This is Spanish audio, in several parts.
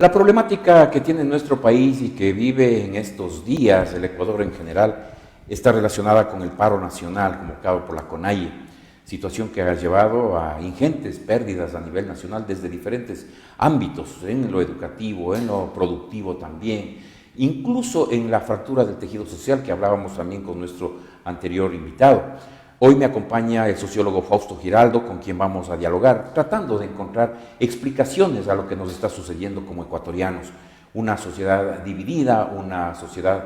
La problemática que tiene nuestro país y que vive en estos días el Ecuador en general está relacionada con el paro nacional convocado por la CONAIE, situación que ha llevado a ingentes pérdidas a nivel nacional desde diferentes ámbitos, en lo educativo, en lo productivo también, incluso en la fractura del tejido social que hablábamos también con nuestro anterior invitado. Hoy me acompaña el sociólogo Fausto Giraldo, con quien vamos a dialogar, tratando de encontrar explicaciones a lo que nos está sucediendo como ecuatorianos. Una sociedad dividida, una sociedad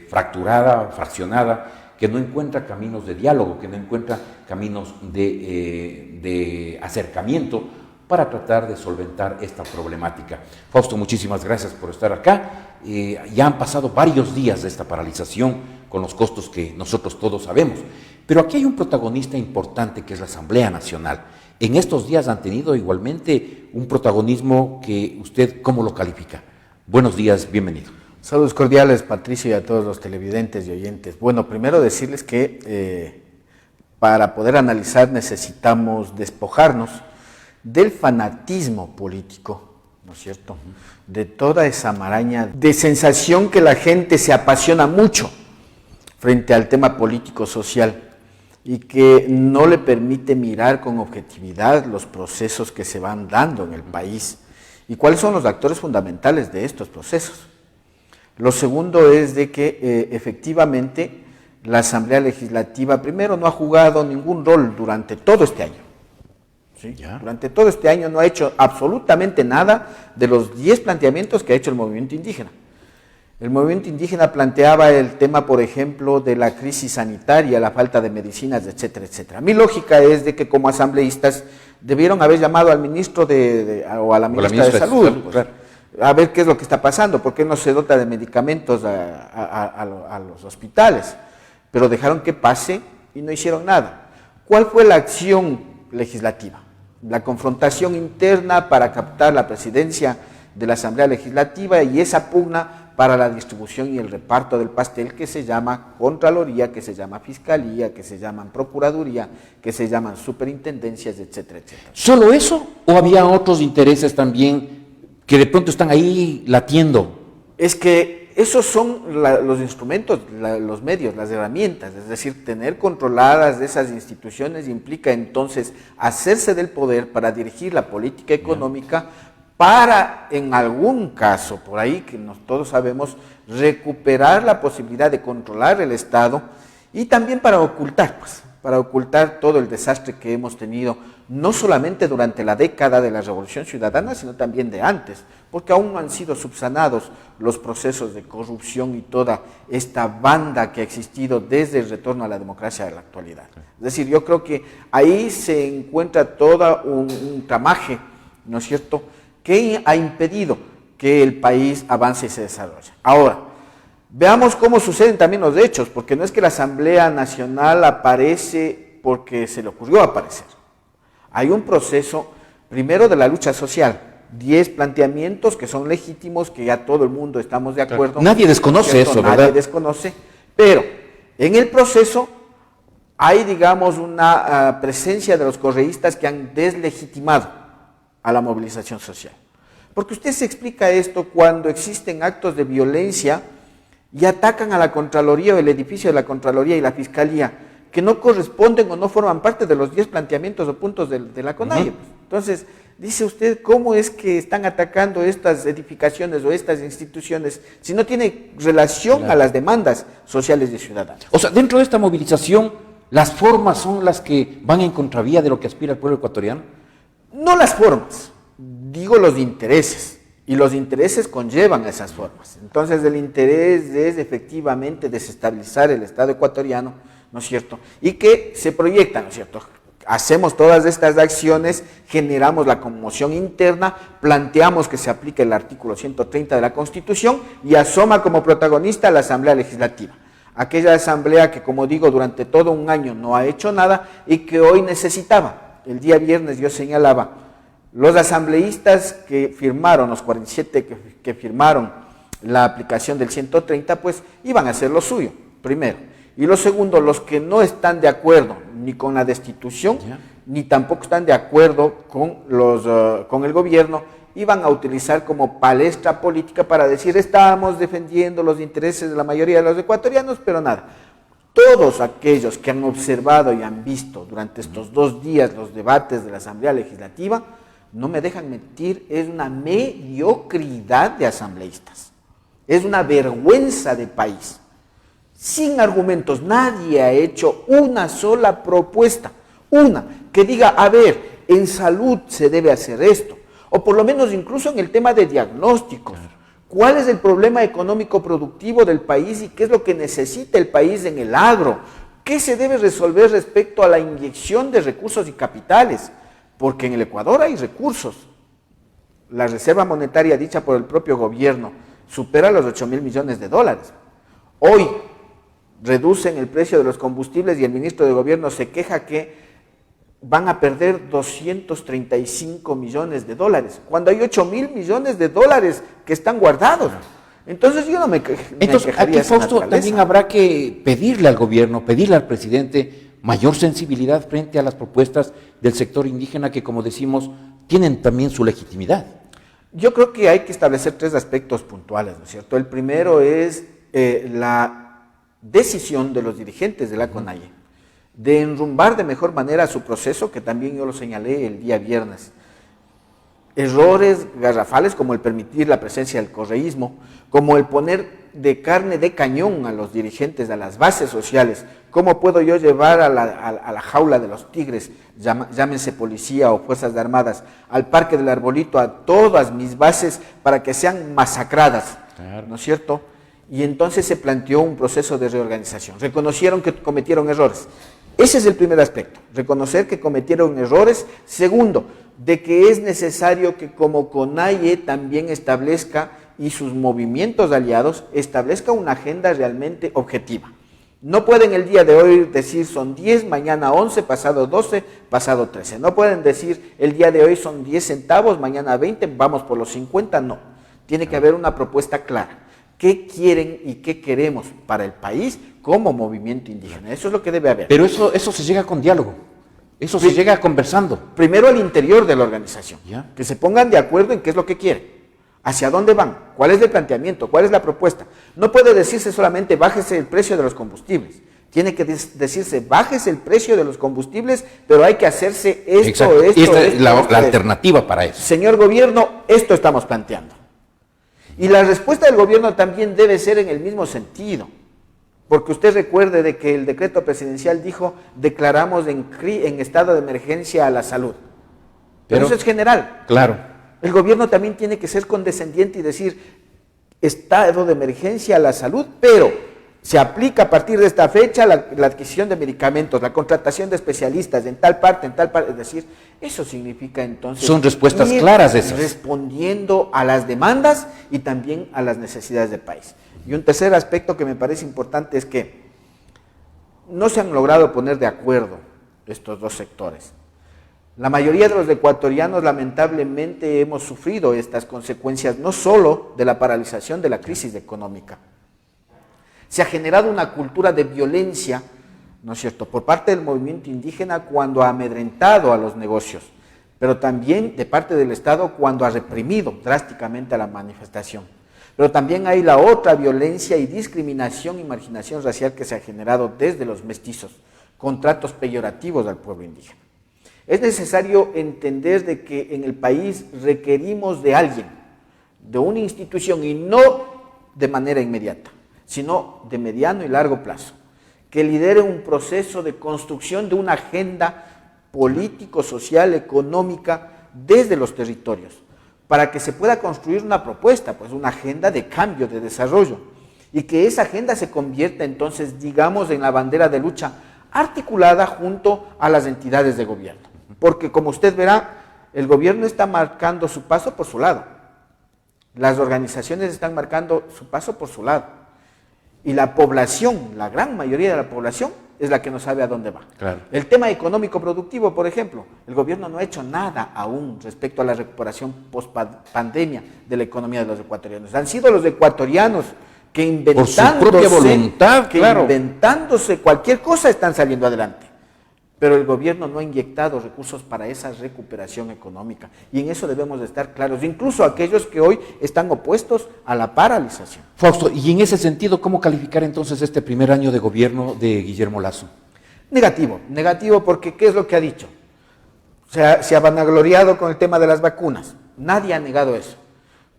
fracturada, fraccionada, que no encuentra caminos de diálogo, que no encuentra caminos de acercamiento para tratar de solventar esta problemática. Fausto, muchísimas gracias por estar acá. Ya han pasado varios días de esta paralización con los costos que nosotros todos sabemos. Pero aquí hay un protagonista importante que es la Asamblea Nacional. En estos días han tenido igualmente un protagonismo que usted, ¿cómo lo califica? Buenos días, bienvenido. Saludos cordiales, Patricio, y a todos los televidentes y oyentes. Bueno, primero decirles que para poder analizar necesitamos despojarnos del fanatismo político, ¿no es cierto? De toda esa maraña de sensación que la gente se apasiona mucho frente al tema político-social y que no le permite mirar con objetividad los procesos que se van dando en el país y cuáles son los actores fundamentales de estos procesos. Lo segundo es de que efectivamente la Asamblea Legislativa primero no ha jugado ningún rol durante todo este año. ¿Sí? Durante todo este año no ha hecho absolutamente nada de los 10 planteamientos que ha hecho el movimiento indígena. El movimiento indígena planteaba el tema, por ejemplo, de la crisis sanitaria, la falta de medicinas, etcétera, etcétera. Mi lógica es de que como asambleístas debieron haber llamado al ministro o a la ministra de Salud, pues, claro, a ver qué es lo que está pasando, por qué no se dota de medicamentos a los hospitales, pero dejaron que pase y no hicieron nada. ¿Cuál fue la acción legislativa? La confrontación interna para captar la presidencia de la Asamblea Legislativa y esa pugna para la distribución y el reparto del pastel que se llama Contraloría, que se llama Fiscalía, que se llaman Procuraduría, que se llaman Superintendencias, etcétera, etcétera. ¿Solo eso o había otros intereses también que de pronto están ahí latiendo? Es que esos son los instrumentos, los medios, las herramientas, es decir, tener controladas esas instituciones implica entonces hacerse del poder para dirigir la política económica, para, en algún caso, por ahí que todos sabemos, recuperar la posibilidad de controlar el Estado y también para ocultar todo el desastre que hemos tenido, no solamente durante la década de la Revolución Ciudadana, sino también de antes, porque aún no han sido subsanados los procesos de corrupción y toda esta banda que ha existido desde el retorno a la democracia de la actualidad. Es decir, yo creo que ahí se encuentra todo un tramaje, ¿no es cierto?, que ha impedido que el país avance y se desarrolle. Ahora, veamos cómo suceden también los hechos, porque no es que la Asamblea Nacional aparece porque se le ocurrió aparecer. Hay un proceso, primero, de la lucha social, 10 planteamientos que son legítimos, que ya todo el mundo estamos de acuerdo. Nadie desconoce eso, ¿verdad? Nadie desconoce, pero en el proceso hay, digamos, una presencia de los correístas que han deslegitimado a la movilización social. Porque usted se explica esto cuando existen actos de violencia y atacan a la Contraloría o el edificio de la Contraloría y la Fiscalía, que no corresponden o no forman parte de los 10 planteamientos o puntos de la CONAIE. Entonces, dice usted, ¿cómo es que están atacando estas edificaciones o estas instituciones si no tiene relación a las demandas sociales de ciudadanos? O sea, dentro de esta movilización, ¿las formas son las que van en contravía de lo que aspira el pueblo ecuatoriano? No las formas, digo los intereses, y los intereses conllevan esas formas. Entonces el interés es efectivamente desestabilizar el Estado ecuatoriano, ¿no es cierto? Y que se proyecta, ¿no es cierto? Hacemos todas estas acciones, generamos la conmoción interna, planteamos que se aplique el artículo 130 de la Constitución y asoma como protagonista la Asamblea Legislativa. Aquella asamblea que, como digo, durante todo un año no ha hecho nada y que hoy necesitaba. El día viernes yo señalaba, los asambleístas que firmaron, los 47 que firmaron la aplicación del 130, pues iban a hacer lo suyo, primero. Y lo segundo, los que no están de acuerdo ni con la destitución, ni tampoco están de acuerdo con el gobierno, iban a utilizar como palestra política para decir estamos defendiendo los intereses de la mayoría de los ecuatorianos, pero nada. Todos aquellos que han observado y han visto durante estos 2 días los debates de la Asamblea Legislativa, no me dejan mentir, es una mediocridad de asambleístas. Es una vergüenza de país. Sin argumentos, nadie ha hecho una sola propuesta, una, que diga, a ver, en salud se debe hacer esto, o por lo menos incluso en el tema de diagnósticos. Claro. ¿Cuál es el problema económico productivo del país y qué es lo que necesita el país en el agro? ¿Qué se debe resolver respecto a la inyección de recursos y capitales? Porque en el Ecuador hay recursos. La reserva monetaria dicha por el propio gobierno supera los 8.000 millones de dólares. Hoy reducen el precio de los combustibles y el ministro de gobierno se queja que van a perder 235 millones de dólares, cuando hay 8.000 millones de dólares que están guardados. Entonces yo no me quejaría. Entonces aquí, Fausto, también habrá que pedirle al gobierno, pedirle al presidente mayor sensibilidad frente a las propuestas del sector indígena que, como decimos, tienen también su legitimidad. Yo creo que hay que establecer 3 aspectos puntuales, ¿no es cierto? El primero es la decisión de los dirigentes de la CONAIE de enrumbar de mejor manera su proceso, que también yo lo señalé el día viernes. Errores garrafales como el permitir la presencia del correísmo, como el poner de carne de cañón a los dirigentes, a las bases sociales. ¿Cómo puedo yo llevar a la jaula de los tigres, llámense policía o fuerzas armadas, al Parque del Arbolito, a todas mis bases para que sean masacradas? Claro. ¿No es cierto? Y entonces se planteó un proceso de reorganización. Reconocieron que cometieron errores. Ese es el primer aspecto, reconocer que cometieron errores. Segundo, de que es necesario que como CONAIE también establezca, y sus movimientos aliados, establezca una agenda realmente objetiva. No pueden el día de hoy decir son 10, mañana 11, pasado 12, pasado 13. No pueden decir el día de hoy son 10 centavos, mañana 20, vamos por los 50, no. Tiene que haber una propuesta clara. ¿Qué quieren y qué queremos para el país como movimiento indígena? Eso es lo que debe haber. Pero eso se llega con diálogo, eso se llega conversando. Primero al interior de la organización, ¿ya? Que se pongan de acuerdo en qué es lo que quieren, hacia dónde van, cuál es el planteamiento, cuál es la propuesta. No puede decirse solamente bájese el precio de los combustibles. Tiene que decirse bájese el precio de los combustibles, pero hay que hacerse esto, exacto. Y esta es la alternativa para eso. Señor gobierno, esto estamos planteando. Y la respuesta del gobierno también debe ser en el mismo sentido, porque usted recuerde de que el decreto presidencial dijo, declaramos en estado de emergencia a la salud. Pero eso es general. Claro. El gobierno también tiene que ser condescendiente y decir, estado de emergencia a la salud, pero se aplica a partir de esta fecha la adquisición de medicamentos, la contratación de especialistas en tal parte, es decir, eso significa entonces... Son respuestas claras esas. Respondiendo a las demandas y también a las necesidades del país. Y un tercer aspecto que me parece importante es que no se han logrado poner de acuerdo estos dos sectores. La mayoría de los ecuatorianos lamentablemente hemos sufrido estas consecuencias no solo de la paralización de la crisis económica. Se ha generado una cultura de violencia, ¿no es cierto?, por parte del movimiento indígena cuando ha amedrentado a los negocios, pero también de parte del Estado cuando ha reprimido drásticamente a la manifestación. Pero también hay la otra violencia y discriminación y marginación racial que se ha generado desde los mestizos, con tratos peyorativos al pueblo indígena. Es necesario entender de que en el país requerimos de alguien, de una institución, y no de manera inmediata, sino de mediano y largo plazo, que lidere un proceso de construcción de una agenda político, social, económica desde los territorios, para que se pueda construir una propuesta, pues una agenda de cambio, de desarrollo, y que esa agenda se convierta entonces, digamos, en la bandera de lucha articulada junto a las entidades de gobierno. Porque como usted verá, el gobierno está marcando su paso por su lado, las organizaciones están marcando su paso por su lado, y la población, la gran mayoría de la población, es la que no sabe a dónde va. Claro. El tema económico productivo, por ejemplo, el gobierno no ha hecho nada aún respecto a la recuperación post-pandemia de la economía de los ecuatorianos. Han sido los ecuatorianos que inventándose, por su propia voluntad, que claro, inventándose cualquier cosa están saliendo adelante. pero el gobierno no ha inyectado recursos para esa recuperación económica. Y en eso debemos de estar claros, incluso aquellos que hoy están opuestos a la paralización. Fausto, y en ese sentido, ¿cómo calificar entonces este primer año de gobierno de Guillermo Lasso? Negativo porque ¿qué es lo que ha dicho? Se ha vanagloriado con el tema de las vacunas. Nadie ha negado eso.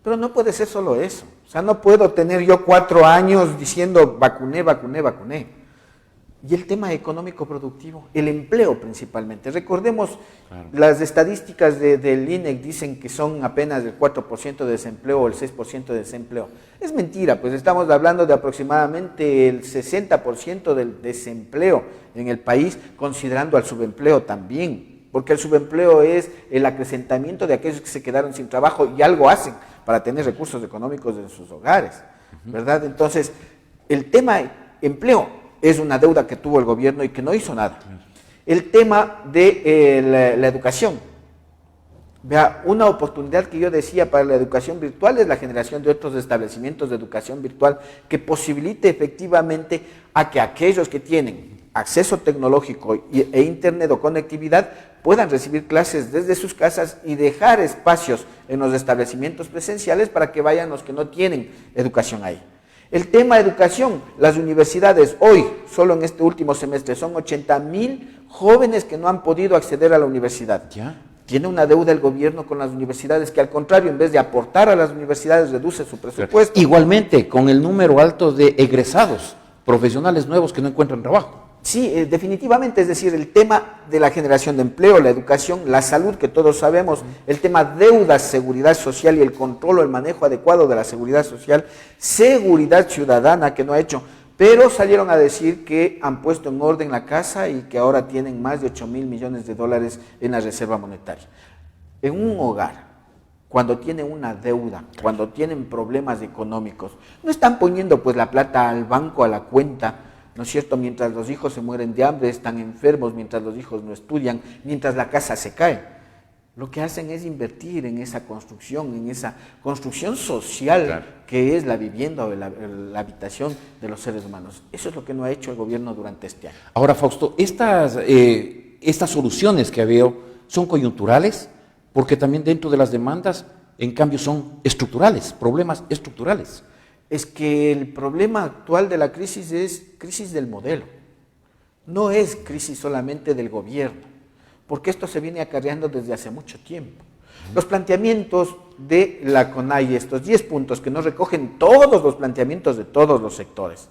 Pero no puede ser solo eso. O sea, no puedo tener yo 4 años diciendo vacuné. Y el tema económico-productivo, el empleo principalmente. Recordemos, claro, las estadísticas del INEC dicen que son apenas el 4% de desempleo o el 6% de desempleo. Es mentira, pues estamos hablando de aproximadamente el 60% del desempleo en el país, considerando al subempleo también, porque el subempleo es el acrecentamiento de aquellos que se quedaron sin trabajo y algo hacen para tener recursos económicos en sus hogares, ¿verdad? Entonces, el tema empleo es una deuda que tuvo el gobierno y que no hizo nada. El tema de la educación. Vea, una oportunidad que yo decía para la educación virtual es la generación de otros establecimientos de educación virtual que posibilite efectivamente a que aquellos que tienen acceso tecnológico e internet o conectividad puedan recibir clases desde sus casas y dejar espacios en los establecimientos presenciales para que vayan los que no tienen educación ahí. El tema educación, las universidades hoy, solo en este último semestre, son 80,000 jóvenes que no han podido acceder a la universidad. ¿Ya? Tiene una deuda el gobierno con las universidades que al contrario, en vez de aportar a las universidades, reduce su presupuesto. Igualmente, con el número alto de egresados, profesionales nuevos que no encuentran trabajo. Sí, definitivamente, es decir, el tema de la generación de empleo, la educación, la salud, que todos sabemos, el tema deudas, seguridad social y el control o el manejo adecuado de la seguridad social, seguridad ciudadana que no ha hecho, pero salieron a decir que han puesto en orden la casa y que ahora tienen más de 8,000 millones de dólares en la reserva monetaria. En un hogar, cuando tienen una deuda, cuando tienen problemas económicos, no están poniendo pues la plata al banco, a la cuenta, ¿no es cierto? Mientras los hijos se mueren de hambre, están enfermos, mientras los hijos no estudian, mientras la casa se cae. Lo que hacen es invertir en esa construcción social, claro, que es la vivienda o la habitación de los seres humanos. Eso es lo que no ha hecho el gobierno durante este año. Ahora, Fausto, estas soluciones que veo son coyunturales, porque también dentro de las demandas, en cambio, son estructurales, problemas estructurales. Es que el problema actual de la crisis es crisis del modelo, no es crisis solamente del gobierno, porque esto se viene acarreando desde hace mucho tiempo. Los planteamientos de la CONAIE, estos 10 puntos que nos recogen todos los planteamientos de todos los sectores,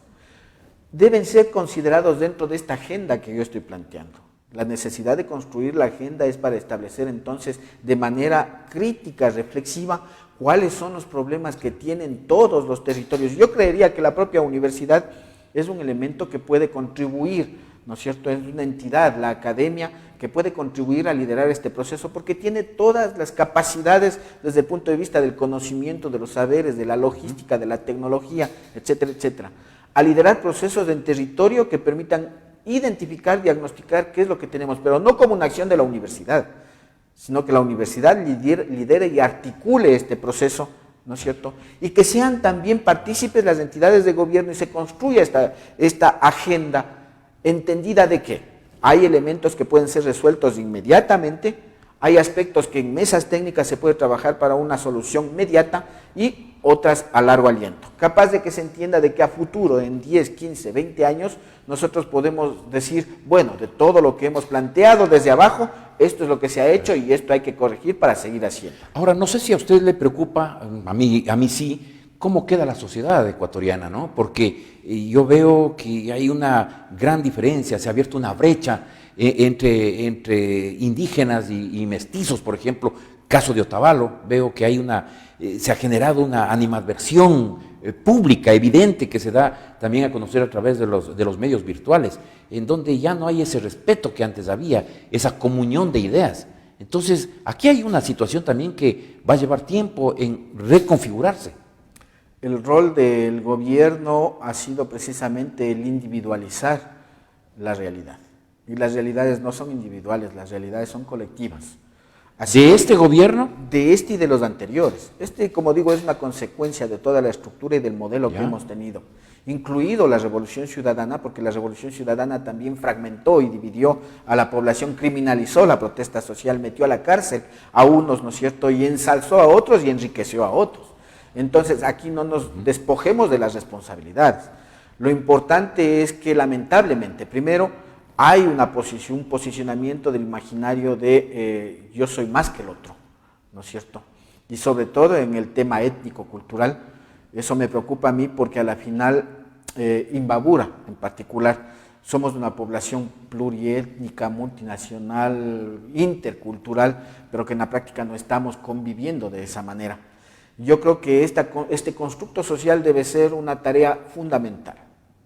deben ser considerados dentro de esta agenda que yo estoy planteando. La necesidad de construir la agenda es para establecer entonces de manera crítica, reflexiva, cuáles son los problemas que tienen todos los territorios. Yo creería que la propia universidad es un elemento que puede contribuir, ¿no es cierto? Es una entidad, la academia, que puede contribuir a liderar este proceso porque tiene todas las capacidades desde el punto de vista del conocimiento, de los saberes, de la logística, de la tecnología, etcétera, etcétera. A liderar procesos en territorio que permitan identificar, diagnosticar qué es lo que tenemos, pero no como una acción de la universidad, sino que la universidad lidere y articule este proceso, ¿no es cierto? Y que sean también partícipes las entidades de gobierno y se construya esta agenda entendida de que hay elementos que pueden ser resueltos inmediatamente, hay aspectos que en mesas técnicas se puede trabajar para una solución inmediata y otras a largo aliento. Capaz de que se entienda de que a futuro, en 10, 15, 20 años, nosotros podemos decir, bueno, de todo lo que hemos planteado desde abajo, esto es lo que se ha hecho y esto hay que corregir para seguir haciendo. Ahora, no sé si a usted le preocupa, a mí sí, cómo queda la sociedad ecuatoriana, ¿no? Porque yo veo que hay una gran diferencia, se ha abierto una brecha entre indígenas y mestizos, por ejemplo, caso de Otavalo, veo que se ha generado una animadversión pública, evidente, que se da también a conocer a través de los medios virtuales, en donde ya no hay ese respeto que antes había, esa comunión de ideas. Entonces, aquí hay una situación también que va a llevar tiempo en reconfigurarse. El rol del gobierno ha sido precisamente el individualizar la realidad. Y las realidades no son individuales, las realidades son colectivas. ¿De este gobierno? De este y de los anteriores. Este, como digo, es una consecuencia de toda la estructura y del modelo que hemos tenido, incluido la Revolución Ciudadana, porque la Revolución Ciudadana también fragmentó y dividió a la población, criminalizó la protesta social, metió a la cárcel a unos, ¿no es cierto?, y ensalzó a otros y enriqueció a otros. Entonces, aquí no nos despojemos de las responsabilidades. Lo importante es que, lamentablemente, primero, hay un posicionamiento del imaginario de yo soy más que el otro, ¿no es cierto? Y sobre todo en el tema étnico-cultural, eso me preocupa a mí porque a la final, Imbabura en particular, somos una población pluriétnica, multinacional, intercultural, pero que en la práctica no estamos conviviendo de esa manera. Yo creo que este constructo social debe ser una tarea fundamental.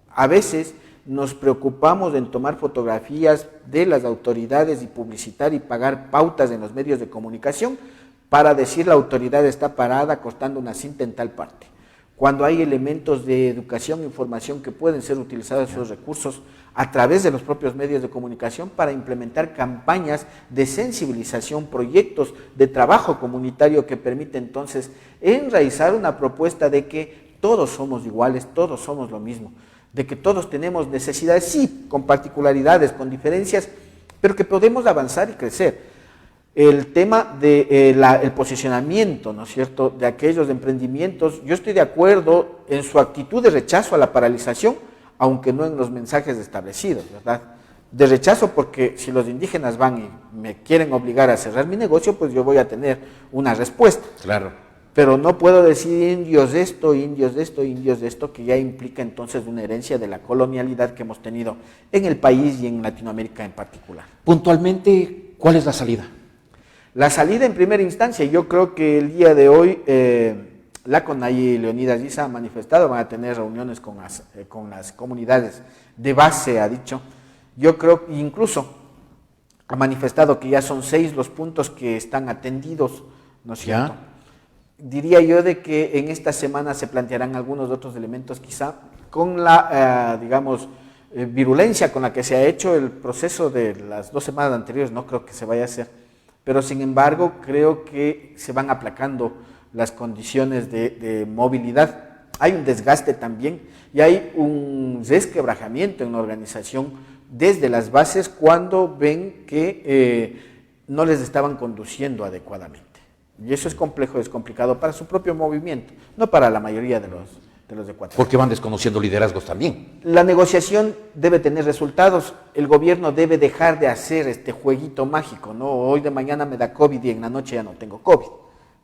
A veces nos preocupamos en tomar fotografías de las autoridades y publicitar y pagar pautas en los medios de comunicación para decir la autoridad está parada cortando una cinta en tal parte. Cuando hay elementos de educación e información que pueden ser utilizados esos recursos a través de los propios medios de comunicación para implementar campañas de sensibilización, proyectos de trabajo comunitario que permite entonces enraizar una propuesta de que todos somos iguales, todos somos lo mismo, de que todos tenemos necesidades, sí, con particularidades, con diferencias, pero que podemos avanzar y crecer. El tema del posicionamiento, ¿no es cierto?, de aquellos emprendimientos, yo estoy de acuerdo en su actitud de rechazo a la paralización, aunque no en los mensajes establecidos, ¿verdad? De rechazo porque si los indígenas van y me quieren obligar a cerrar mi negocio, pues yo voy a tener una respuesta. Claro. Pero no puedo decir indios de esto, indios de esto, indios de esto, que ya implica entonces una herencia de la colonialidad que hemos tenido en el país y en Latinoamérica en particular. Puntualmente, ¿cuál es la salida? La salida en primera instancia, yo creo que el día de hoy la CONAIE y Leonidas Issa han manifestado, van a tener reuniones con las comunidades de base, ha dicho. Yo creo que incluso ha manifestado que ya son 6 los puntos que están atendidos, ¿no es cierto? Diría yo de que en esta semana se plantearán algunos otros elementos, quizá con la, virulencia con la que se ha hecho el proceso de las 2 semanas anteriores, no creo que se vaya a hacer, pero sin embargo creo que se van aplacando las condiciones de movilidad. Hay un desgaste también y hay un resquebrajamiento en la organización desde las bases cuando ven que no les estaban conduciendo adecuadamente. Y eso es complejo, es complicado para su propio movimiento, no para la mayoría de los ecuatorianos. Porque van desconociendo liderazgos también. La negociación debe tener resultados, el gobierno debe dejar de hacer este jueguito mágico, ¿no? Hoy de mañana me da COVID y en la noche ya no tengo COVID.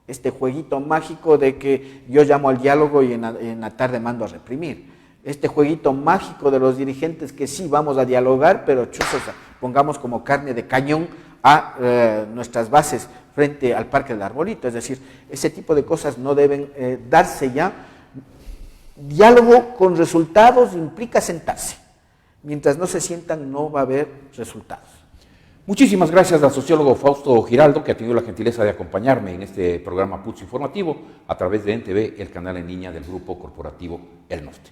Este jueguito mágico de que yo llamo al diálogo y en la tarde mando a reprimir. Este jueguito mágico de los dirigentes que sí vamos a dialogar, pero chuzos, pongamos como carne de cañón a nuestras bases frente al Parque del Arbolito. Es decir, ese tipo de cosas no deben darse ya. Diálogo con resultados implica sentarse. Mientras no se sientan, no va a haber resultados. Muchísimas gracias al sociólogo Fausto Giraldo, que ha tenido la gentileza de acompañarme en este programa Pulso Informativo a través de NTV, el canal en línea del Grupo Corporativo El Norte.